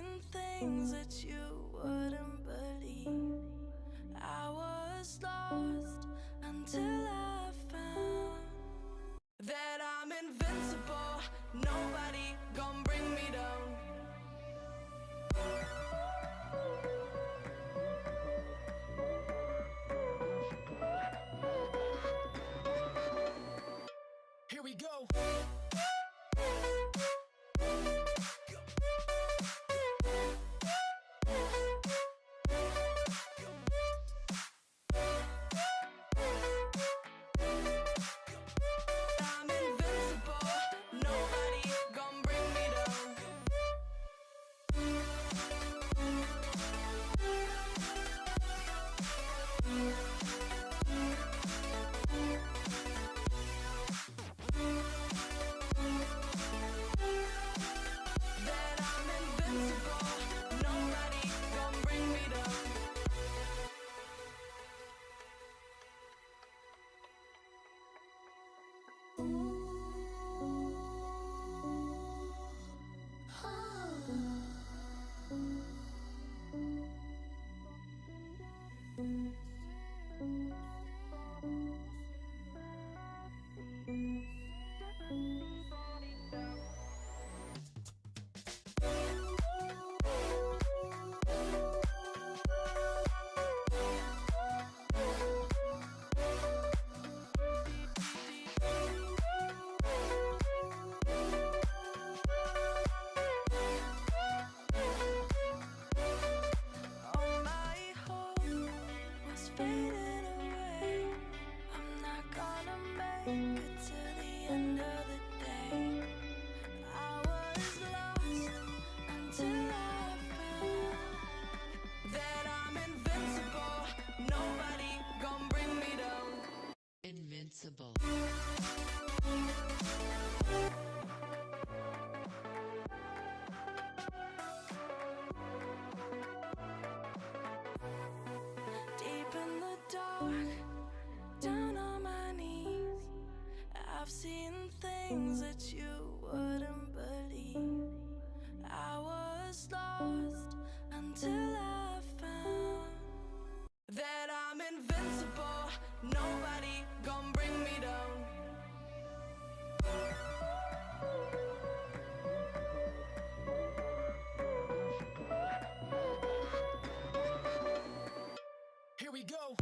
seen things that you wouldn't believe. I was lost until I found that I'm invincible. Nobody gon' bring me down. Here we go. Invincible. Deep in the dark, down on my knees, I've seen things that you wouldn't believe. I was lost until I found that I'm invincible. Nobody gon' bring me down. Here we go.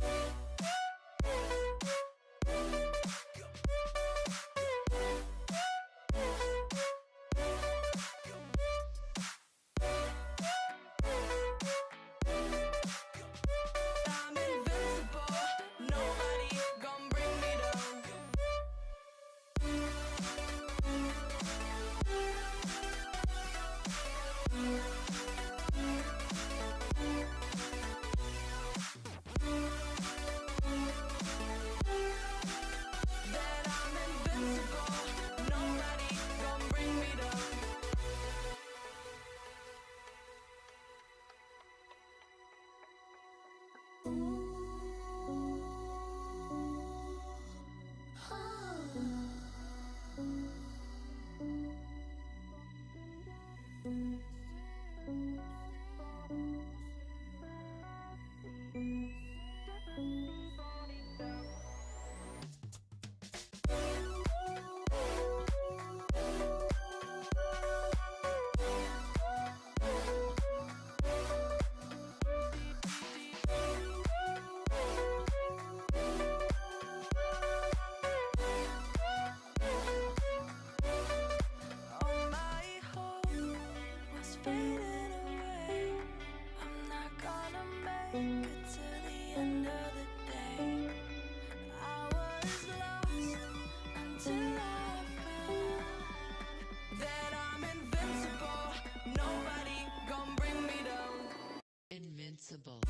Invincible.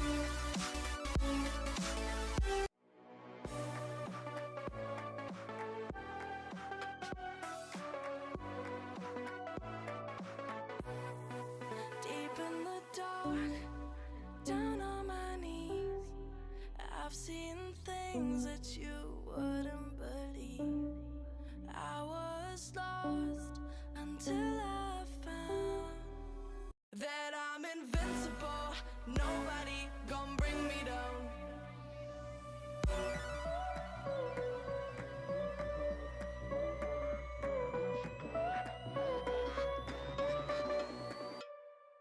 Deep in the dark, down on my knees, I've seen things that you wouldn't believe. I was lost until I found that nobody gonna bring me down.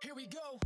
Here we go.